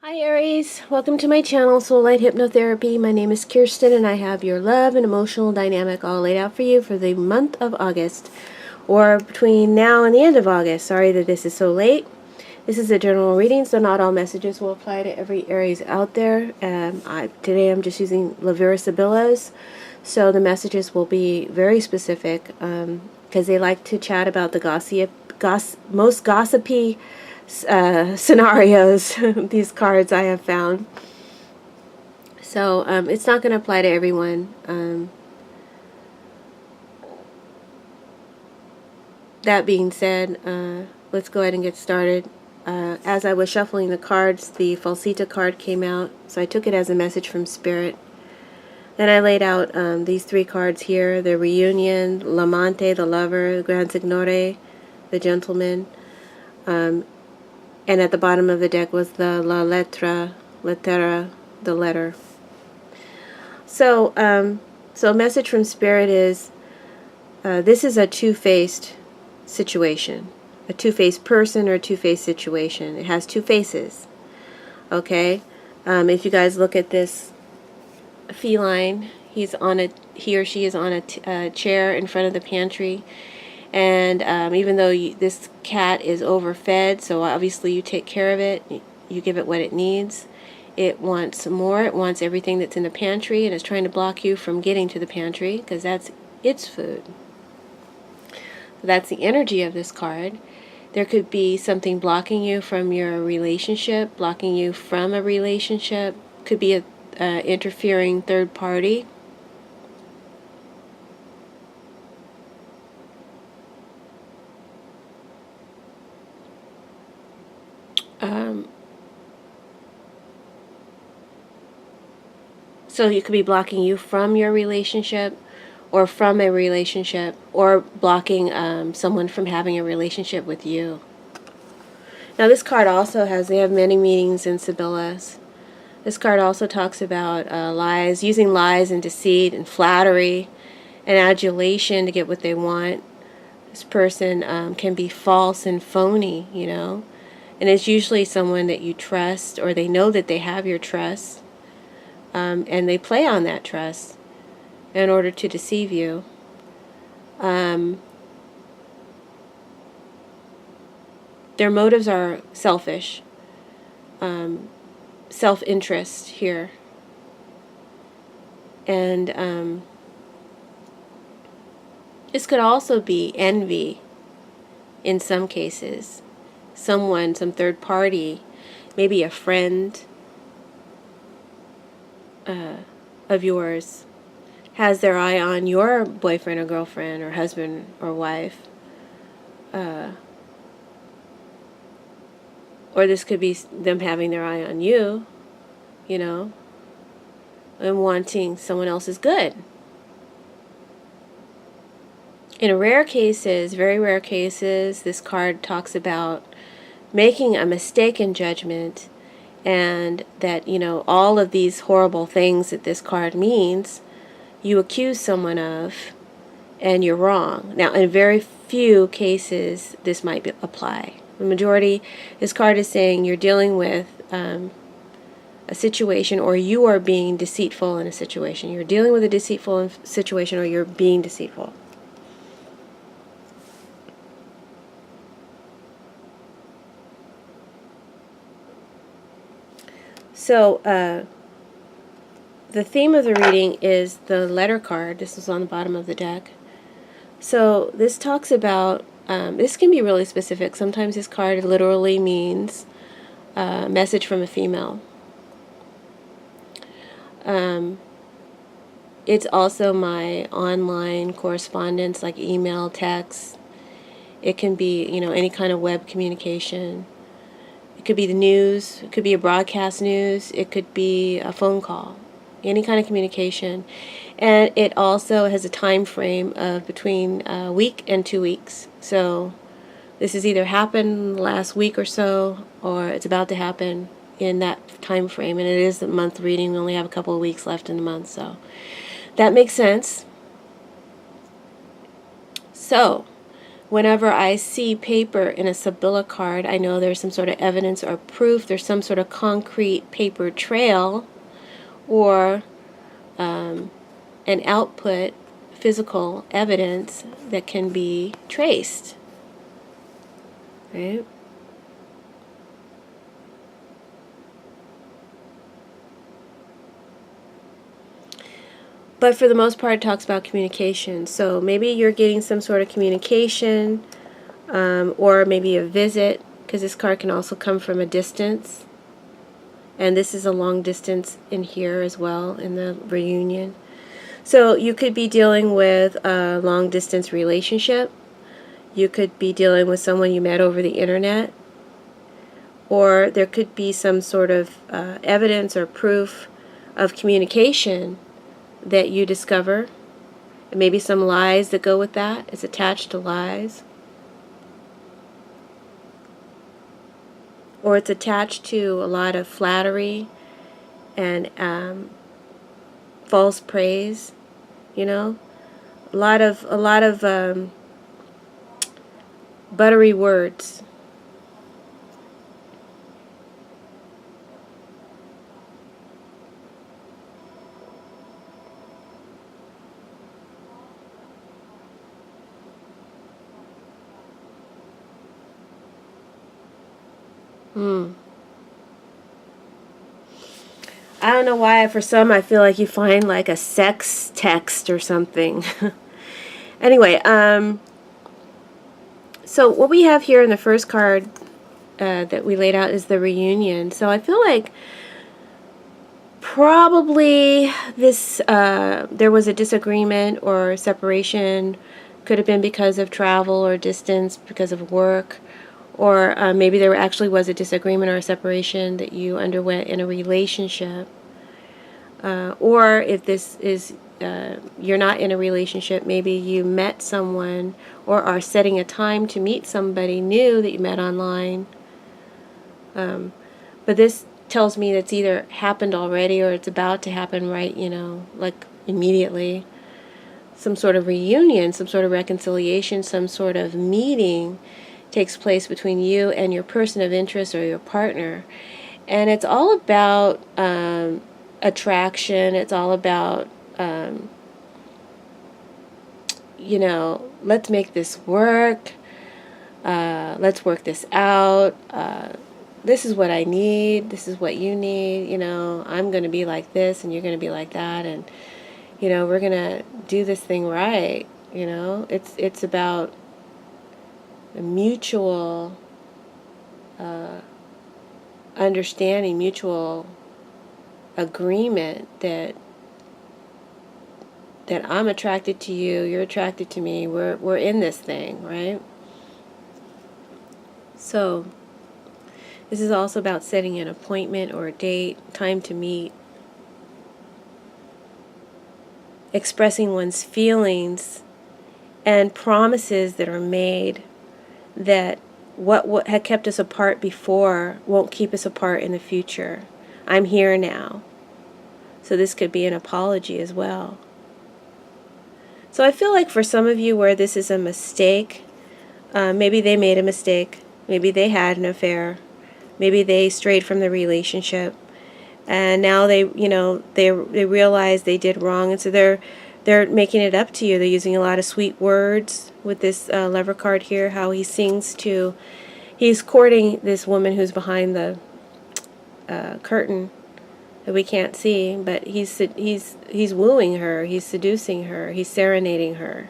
Hi Aries, welcome to my channel, Soulight Hypnotherapy. My name is Kirsten and I have your love and emotional dynamic all laid out for you for the month of August, or between now and the end of August. Sorry that this is so late. This is a general reading, so not all messages will apply to every Aries out there. Today I'm just using Lavira Sibylla's, so the messages will be very specific because they like to chat about the most gossipy scenarios, these cards I have found. So it's not going to apply to everyone. That being said, let's go ahead and get started. As I was shuffling the cards, the Falsita card came out, so I took it as a message from Spirit. Then I laid out these three cards here: the Reunion, L'Amante, the Lover, Gran Signore, the Gentleman, and at the bottom of the deck was the La Lettera, the letter. So, a message from Spirit is, this is a two-faced situation. A two-faced person or a two-faced situation. It has two faces. Okay? If you guys look at this feline, he or she is on a chair in front of the pantry. And even though this cat is overfed, so obviously you take care of it, you give it what it needs. It wants more. It wants everything that's in the pantry, and it's trying to block you from getting to the pantry because that's its food. So that's the energy of this card. There could be something blocking you from your relationship, blocking you from a relationship. Could be a interfering third party. So it could be blocking you from your relationship, or from a relationship, or blocking someone from having a relationship with you. Now this card also they have many meanings in Sibylla's. This card also talks about lies, using lies and deceit and flattery and adulation to get what they want. This person can be false and phony, and it's usually someone that you trust, or they know that they have your trust, and they play on that trust in order to deceive you. Their motives are selfish, self-interest here. And this could also be envy in some cases. Some third party, maybe a friend of yours, has their eye on your boyfriend or girlfriend or husband or wife. Or this could be them having their eye on you, and wanting someone else's good. In rare cases, very rare cases, this card talks about making a mistaken judgment, and that, all of these horrible things that this card means, you accuse someone of, and you're wrong. Now, in very few cases, this might apply. The majority, this card is saying you're dealing with a situation, or you are being deceitful in a situation. You're dealing with a deceitful situation, or you're being deceitful. So, the theme of the reading is the letter card. This is on the bottom of the deck. So this talks about, this can be really specific. Sometimes this card literally means a message from a female. It's also my online correspondence, like email, text. It can be, any kind of web communication. It could be the news. It could be a broadcast news. It could be a phone call. Any kind of communication. And it also has a time frame of between a week and 2 weeks. So this has either happened last week or so, or it's about to happen in that time frame. And it is the month reading. We only have a couple of weeks left in the month, so that makes sense. So whenever I see paper in a Sibylla card, I know there's some sort of evidence or proof, there's some sort of concrete paper trail, or an output, physical evidence that can be traced, right? But for the most part, it talks about communication. So maybe you're getting some sort of communication, or maybe a visit, because this card can also come from a distance. And this is a long distance in here as well, in the reunion. So you could be dealing with a long distance relationship. You could be dealing with someone you met over the internet. Or there could be some sort of evidence or proof of communication that you discover. And maybe some lies that go with that. It's attached to lies. Or it's attached to a lot of flattery and false praise, you know, a lot of buttery words. I don't know why, for some, I feel like you find like a sex text or something. Anyway, so what we have here in the first card that we laid out is the reunion. So I feel like probably this there was a disagreement or separation. Could have been because of travel or distance, because of work, or maybe there actually was a disagreement or a separation that you underwent in a relationship. Or if this is you're not in a relationship, maybe you met someone or are setting a time to meet somebody new that you met online. But this tells me that's either happened already or it's about to happen, right, like immediately. Some sort of reunion, some sort of reconciliation, some sort of meeting takes place between you and your person of interest or your partner. And it's all about attraction. It's all about, let's make this work. Let's work this out. This is what I need. This is what you need. I'm going to be like this and you're going to be like that. And, we're going to do this thing right. It's about a mutual understanding, mutual agreement that I'm attracted to you, you're attracted to me, we're in this thing, right? So this is also about setting an appointment or a date, time to meet, expressing one's feelings and promises that are made that what had kept us apart before won't keep us apart in the future. I'm here now. So this could be an apology as well. So I feel like for some of you where this is a mistake, maybe they made a mistake, maybe they had an affair, maybe they strayed from the relationship, and now they realize they did wrong, and so they're making it up to you. They're using a lot of sweet words with this lover card here. How he sings to, he's courting this woman who's behind the curtain that we can't see, but he's wooing her, he's seducing her, he's serenading her.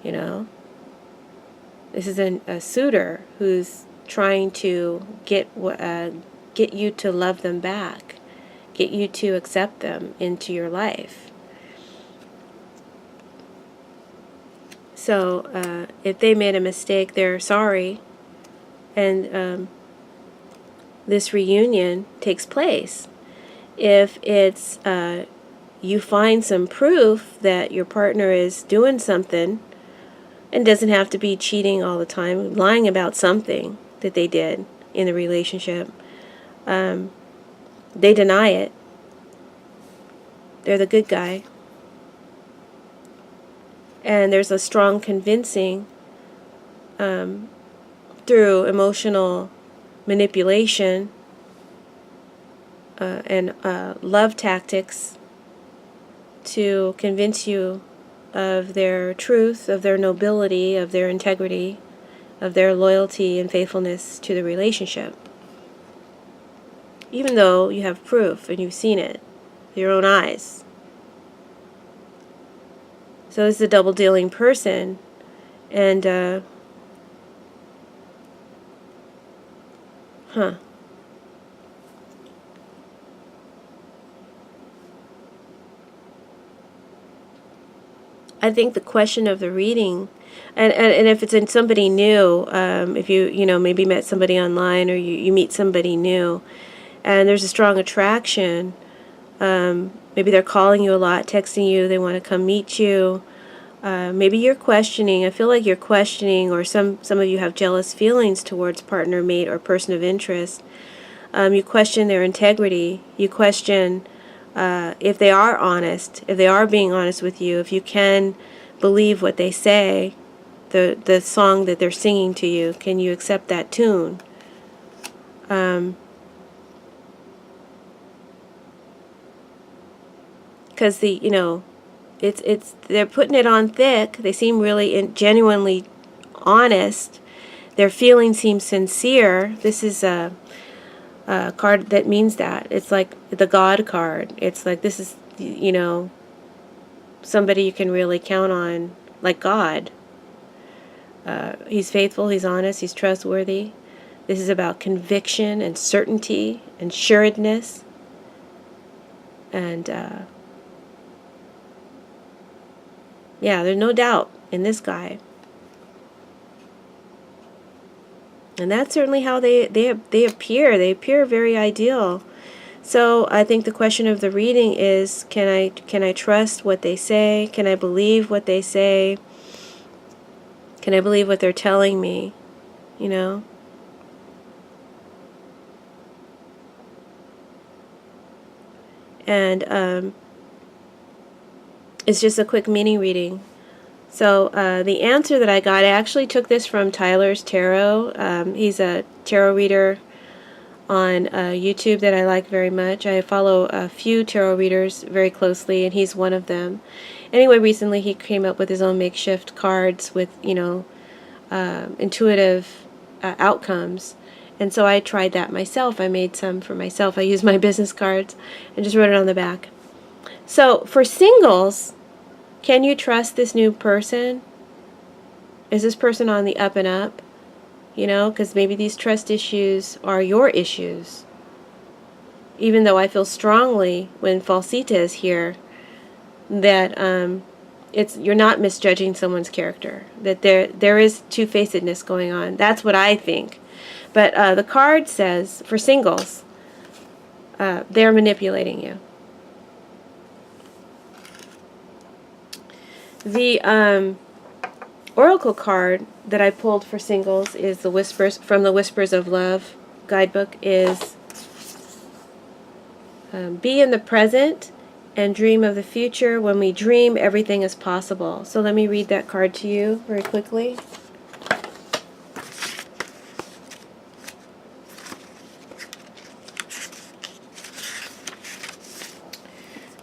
This is a suitor who's trying to get you to love them back, get you to accept them into your life. So if they made a mistake, they're sorry, and this reunion takes place. If it's you find some proof that your partner is doing something, and doesn't have to be cheating all the time, lying about something that they did in the relationship, they deny it. They're the good guy. And there's a strong convincing through emotional manipulation and love tactics to convince you of their truth, of their nobility, of their integrity, of their loyalty and faithfulness to the relationship. Even though you have proof and you've seen it with your own eyes. So this is a double-dealing person, and I think the question of the reading, and if it's in somebody new, if you maybe met somebody online, or you meet somebody new, and there's a strong attraction, maybe they're calling you a lot, texting you, they want to come meet you, maybe you're questioning, I feel like you're questioning, or some of you have jealous feelings towards partner, mate, or person of interest. You question their integrity, you question if they are honest, if they are being honest with you, if you can believe what they say, the song that they're singing to you, can you accept that tune? Because they're putting it on thick. They seem really genuinely honest. Their feelings seem sincere. This is a card that means that. It's like the God card. It's like this is, somebody you can really count on, like God. He's faithful, he's honest, he's trustworthy. This is about conviction and certainty and sureness. And yeah, there's no doubt in this guy. And that's certainly how they appear. They appear very ideal. So I think the question of the reading is, can I trust what they say? Can I believe what they say? Can I believe what they're telling me? And it's just a quick mini reading. So the answer that I got, I actually took this from Tyler's Tarot. He's a tarot reader on YouTube that I like very much. I follow a few tarot readers very closely, and he's one of them. Anyway, recently he came up with his own makeshift cards with, intuitive outcomes. And so I tried that myself. I made some for myself. I used my business cards and just wrote it on the back. So for singles, can you trust this new person? Is this person on the up and up? Because maybe these trust issues are your issues. Even though I feel strongly when Falsita is here that you're not misjudging someone's character. That there is two-facedness going on. That's what I think. But the card says, for singles, they're manipulating you. The oracle card that I pulled for singles is the Whispers from the Whispers of Love guidebook. Is be in the present and dream of the future. When we dream, everything is possible. So let me read that card to you very quickly.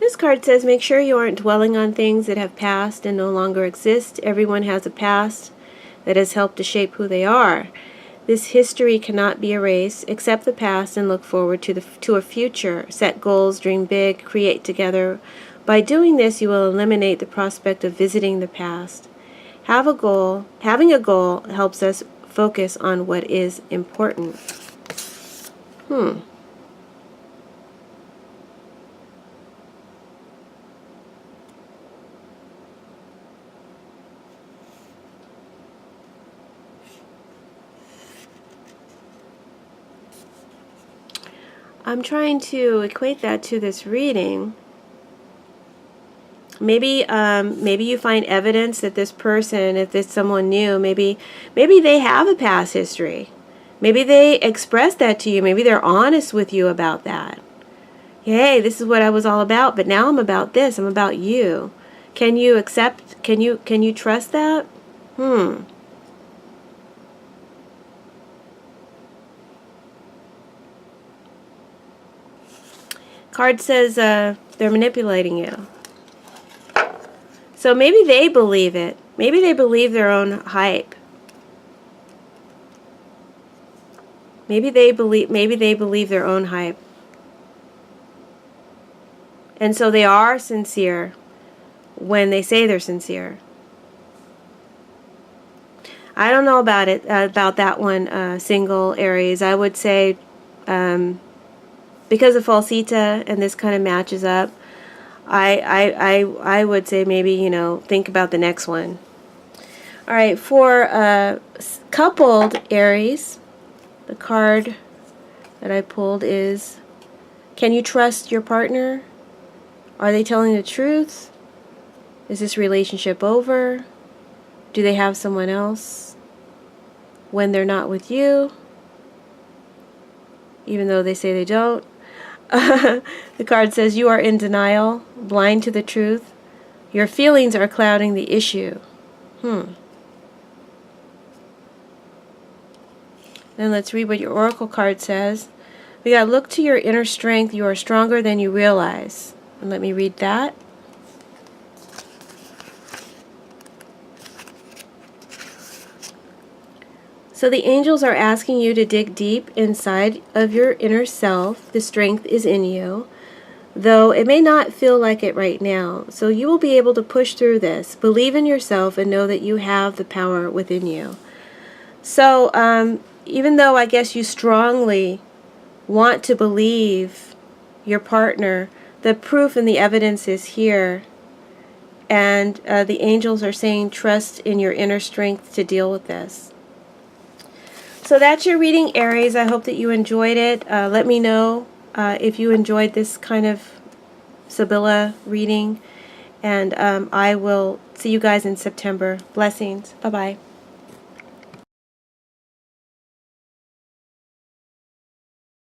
This card says, make sure you aren't dwelling on things that have passed and no longer exist. Everyone has a past that has helped to shape who they are. This history cannot be erased. Accept the past and look forward to a future. Set goals, dream big, create together. By doing this, you will eliminate the prospect of visiting the past. Having a goal helps us focus on what is important. I'm trying to equate that to this reading. Maybe you find evidence that this person, if it's someone new, maybe they have a past history. Maybe they express that to you. Maybe they're honest with you about that. Hey, this is what I was all about, but now I'm about this. I'm about you. Can you accept? Can you trust that? Card says they're manipulating you. So maybe they believe it. Maybe they believe their own hype. Maybe they believe their own hype. And so they are sincere when they say they're sincere. I don't know about that one, single Aries. I would say, because of falsita and this kind of matches up, I would say maybe, you know, think about the next one. All right, for coupled Aries, the card that I pulled is, can you trust your partner? Are they telling the truth? Is this relationship over? Do they have someone else when they're not with you? Even though they say they don't. The card says you are in denial, blind to the truth. Your feelings are clouding the issue. Then let's read what your oracle card says. We got, look to your inner strength. You are stronger than you realize. And let me read that. So the angels are asking you to dig deep inside of your inner self. The strength is in you, though it may not feel like it right now. So you will be able to push through this. Believe in yourself and know that you have the power within you. So even though I guess you strongly want to believe your partner, the proof and the evidence is here. And the angels are saying trust in your inner strength to deal with this. So that's your reading, Aries. I hope that you enjoyed it. Let me know if you enjoyed this kind of Sibylla reading. And I will see you guys in September. Blessings. Bye-bye.